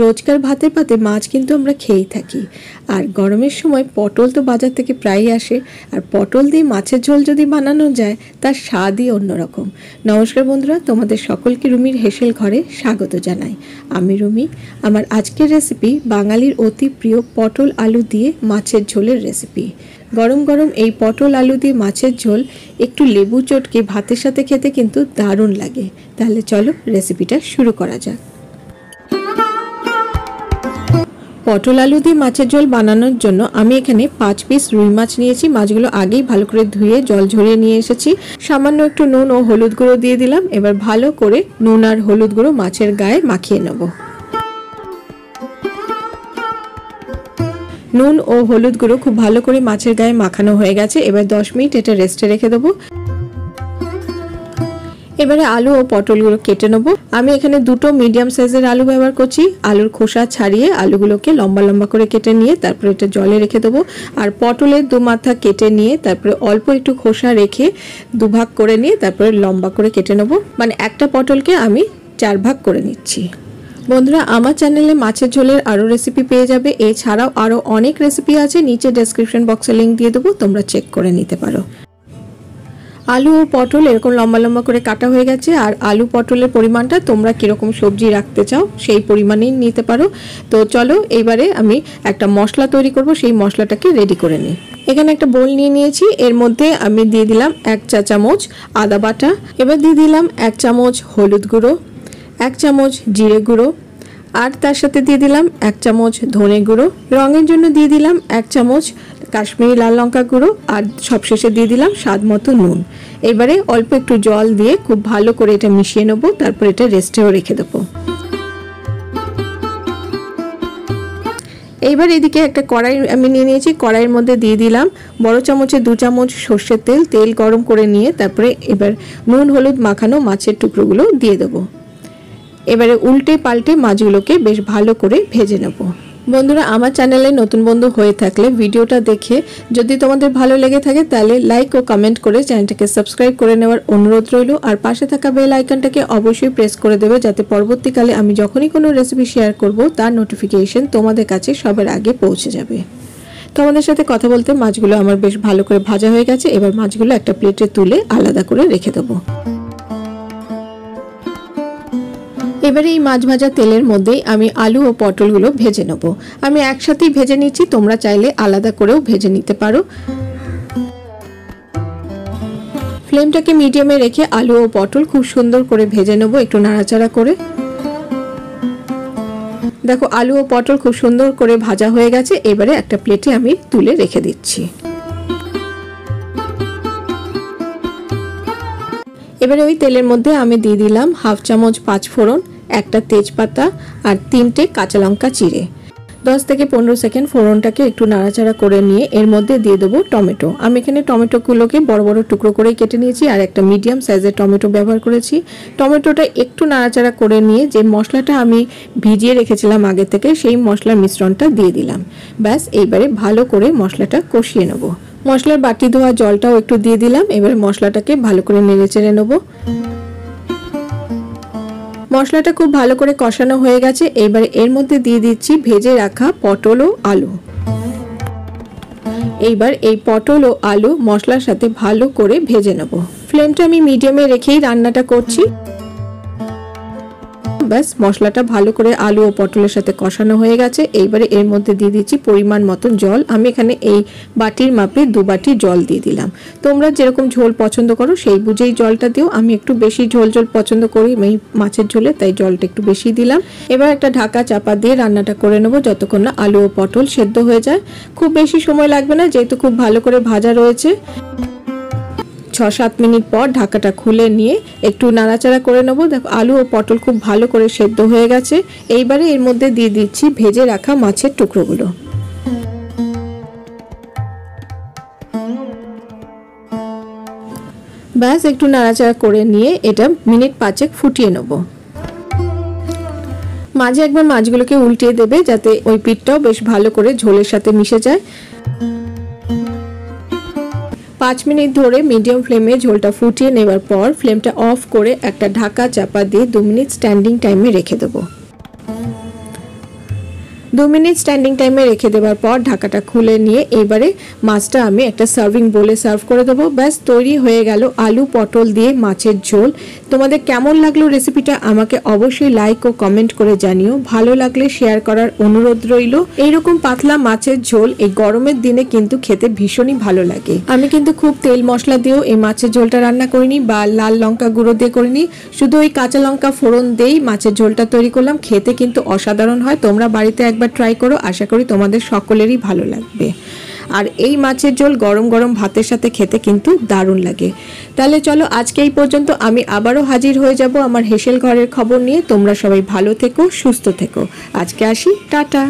রোজকার ভাতের পাতে মাছ কিন্তু আমরা খেয়েই থাকি। আর গরমের সময় পটল তো বাজার থেকে প্রায়ই আসে, আর পটল দিয়ে মাছের ঝোল যদি বানানো যায় তার স্বাদই অন্যরকম। নমস্কার বন্ধুরা, তোমাদের সকলকে রুমির হেসেল ঘরে স্বাগত জানাই। আমি রুমি। আমার আজকের রেসিপি বাঙালির অতি প্রিয় পটল আলু দিয়ে মাছের ঝোলের রেসিপি। গরম গরম এই পটল আলু দিয়ে মাছের ঝোল একটু লেবু চটকে ভাতের সাথে খেতে কিন্তু দারুণ লাগে। তাহলে চলো রেসিপিটা শুরু করা যাক। পটল আলু দিয়ে মাছের ঝোল বানানোর জন্য আমি এখানে 5 পিস রুই মাছ নিয়েছি। মাছগুলো আগেই ভালো করে ধুয়ে জল ঝরিয়ে নিয়ে এসেছি। সামান্য একটু নুন ও হলুদ গুঁড়ো দিয়ে দিলাম। এবার ভালো করে নুন আর হলুদ গুঁড়ো মাছের গায়ে মাখিয়ে নেব। নুন ও হলুদ গুঁড়ো খুব ভালো করে মাছের গায়ে মাখানো হয়ে গেছে। এবার 10 মিনিট এটা রেস্টে রেখে দেবো। এবারে আলু ও পটলগুলো কেটে নেব। আমি এখানে দুটো মিডিয়াম সাইজের আলু ব্যবহার করছি। আলুর খোসা ছাড়িয়ে আলুগুলোকে লম্বা লম্বা করে কেটে নিয়ে তারপরে এটা জলে রেখে দেবো। আর পটলের দু মাথা কেটে নিয়ে তারপরে অল্প একটু খোসা রেখে দুভাগ করে নিয়ে তারপরে লম্বা করে কেটে নেব। মানে একটা পটলকে আমি 4 ভাগ করে নিচ্ছি। বন্ধুরা, আমার চ্যানেলে মাছের ঝোলের আরও রেসিপি পেয়ে যাবে। এছাড়াও আরও অনেক রেসিপি আছে, নিচে ডেসক্রিপশন বক্সে লিঙ্ক দিয়ে দেবো, তোমরা চেক করে নিতে পারো। আলু ও পটল এরকম লম্বা লম্বা করে কাটা হয়ে গেছে। আর আলু পটলের পরিমাণটা তোমরা কীরকম সবজি রাখতে চাও সেই পরিমাণেই নিতে পারো। তো চলো এবারে আমি একটা মশলা তৈরি করব, সেই মশলাটাকে রেডি করে নিই। এখানে একটা বোল নিয়ে নিয়েছি। এর মধ্যে আমি দিয়ে দিলাম 1 চা চামচ আদা বাটা। এবার দিয়ে দিলাম 1 চামচ হলুদ গুঁড়ো, 1 চামচ জিরে গুঁড়ো, আর তার সাথে দিয়ে দিলাম 1 চামচ ধনে গুঁড়ো। রঙের জন্য দিয়ে দিলাম 1 চামচ কাশ্মীরি লাল লঙ্কা গুঁড়ো, আর সবশেষে দিয়ে দিলাম স্বাদ মতো নুন। এবারে অল্প একটু জল দিয়ে খুব ভালো করে এটা মিশিয়ে নেবো। তারপর এটা রেস্টেও রেখে দেবো। এইবার এদিকে একটা কড়াই আমি নিয়ে নিয়েছি। কড়াইয়ের মধ্যে দিয়ে দিলাম বড় চামচে 2 চামচ সর্ষের তেল। তেল গরম করে নিয়ে তারপরে এবার নুন হলুদ মাখানো মাছের টুকরোগুলো দিয়ে দেবো। এবারে উল্টে পাল্টে মাছগুলোকে বেশ ভালো করে ভেজে নেব। বন্ধুরা, আমার চ্যানেলে নতুন বন্ধু হয়ে থাকলে ভিডিওটা দেখে যদি তোমাদের ভালো লেগে থাকে তাহলে লাইক ও কমেন্ট করে চ্যানেলটাকে সাবস্ক্রাইব করে নেওয়ার অনুরোধ রইল। আর পাশে থাকা বেল আইকনটাকে অবশ্যই প্রেস করে দেবে, যাতে পরবর্তীকালে আমি যখনই কোনো রেসিপি শেয়ার করব তার নোটিফিকেশন তোমাদের কাছে সবার আগে পৌঁছে যাবে। তোমাদের সাথে কথা বলতে মাছগুলো আমার বেশ ভালো করে ভাজা হয়ে গেছে। এবার মাছগুলো একটা প্লেটে তুলে আলাদা করে রেখে দেবো। এবারে এই মাছ ভাজা তেলের মধ্যেই আমি আলু ও পটলগুলো ভেজে নেব। আমি একসাথেই ভেজে নিচ্ছি, তোমরা চাইলে আলাদা করেও ভেজে নিতে পারো। ফ্লেমটাকে মিডিয়ামে রেখে আলু ও পটল খুব সুন্দর করে ভেজে নেব, একটু নাড়াচাড়া করে। দেখো আলু ও পটল খুব সুন্দর করে ভাজা হয়ে গেছে। এবারে একটা প্লেটে আমি তুলে রেখে দিচ্ছি। এবারে ওই তেলের মধ্যে আমি দিয়ে দিলাম 1/2 চামচ 5 ফোড়ন, একটা তেজপাতা আর 3টে কাঁচা লঙ্কা চিড়ে। 10 থেকে 15 সেকেন্ড ফোড়নটাকে একটু নাড়াচাড়া করে নিয়ে এর মধ্যে দিয়ে দেবো টমেটো। আমি এখানে টমেটোগুলোকে বড় বড় টুকরো করে কেটে নিয়েছি, আর একটা মিডিয়াম সাইজের টমেটো ব্যবহার করেছি। টমেটোটা একটু নাড়াচাড়া করে নিয়ে যে মশলাটা আমি ভিজিয়ে রেখেছিলাম আগে থেকে, সেই মশলার মিশ্রণটা দিয়ে দিলাম। ব্যাস, এইবারে ভালো করে মশলাটা কষিয়ে নেব। মশলার বাটি ধোয়া জলটাও একটু দিয়ে দিলাম। এবার মশলাটাকে ভালো করে নেড়ে চেড়ে নেব। মশলাটা খুব ভালো করে কষানো হয়ে গেছে। এবারে এর মধ্যে দিয়ে দিচ্ছি ভেজে রাখা পটল ও আলু। এইবার এই পটল ও আলু মশলার সাথে ভালো করে ভেজে নেব। ফ্লেমটা আমি মিডিয়ামে রেখেই রান্নাটা করছি। ব্যাস, মশলাটা ভালো করে আলু ও পটলের সাথে কষানো হয়ে গেছে। এইবারে এর মধ্যে দিয়ে দিচ্ছি পরিমাণ মতো জল। আমি এখানে এই বাটির মাপে 2 বাটি জল দিয়ে দিলাম। তোমরা যেরকম ঝোল পছন্দ করো সেই বুঝেই জলটা দিও। আমি একটু বেশি ঝোল পছন্দ করি এই মাছের ঝোলে, তাই জলটা একটু বেশি দিলাম। এবার একটা ঢাকা চাপা দিয়ে রান্নাটা করে নেবো যতক্ষণ না আলু ও পটল সেদ্ধ হয়ে যায়। খুব বেশি সময় লাগবে না, যেহেতু খুব ভালো করে ভাজা রয়েছে। 6-7 মিনিট পর ঢাকাটা খুলে নিয়ে একটু নাড়াচাড়া করে নেব। দেখো আলু ও পটল খুব ভালো করে সেদ্ধ হয়ে গেছে। এইবারে এর মধ্যে দিয়ে দিচ্ছি ভেজে রাখা মাছের টুকরোগুলো। ব্যাস, একটু নাড়াচাড়া করে নিয়ে এটা মিনিট 5 ফুটিয়ে নেব। মাঝে একবার মাছগুলোকে উল্টিয়ে দেবে, যাতে ওই পিঠটাও বেশ ভালো করে ঝোলের সাথে মিশে যায়। 5 মিনিট ধরে মিডিয়াম ফ্লেমে ঝোলটা ফুটিয়ে নেবার পর ফ্লেমটা অফ করে একটা ঢাকা চাপা দিয়ে 2 মিনিট স্ট্যান্ডিং টাইমে রেখে দেবো। 2 মিনিট স্ট্যান্ডিং টাইমে রেখে দেওয়ার পর ঢাকাটা খুলে নিয়ে এবারে মাছটা আমি একটা সার্ভিং বোলে সার্ভ করে দেবো। ব্যাস তৈরি হয়ে গেল আলু পটল দিয়ে মাছের ঝোল। তোমাদের কেমন লাগলো রেসিপিটা আমাকে অবশ্যই লাইক ও কমেন্ট করে জানিও। ভালো লাগলে শেয়ার করার অনুরোধ রইল। এইরকম পাতলা মাছের ঝোল এই গরমের দিনে কিন্তু খেতে ভীষণই ভালো লাগে। আমি কিন্তু খুব তেল মশলা দিয়েও এই মাছের ঝোলটা রান্না করিনি বা লাল লঙ্কা গুঁড়ো দিয়ে করিনি, শুধু ওই কাঁচা লঙ্কা ফোড়ন দিয়েই মাছের ঝোলটা তৈরি করলাম। খেতে কিন্তু অসাধারণ হয়। তোমরা বাড়িতে একবার ট্রাই করো, আশা করি তোমাদের সকলেরই ভালো লাগবে। আর এই মাছের ঝোল গরম গরম ভাতের সাথে খেতে কিন্তু দারুণ লাগে। তাহলে চলো আজকে এই পর্যন্ত। আমি আবারও হাজির হয়ে যাব আমার হেসেল ঘরের খবর নিয়ে। তোমরা সবাই ভালো থেকো, সুস্থ থেকো। আজকে আসি, টাটা।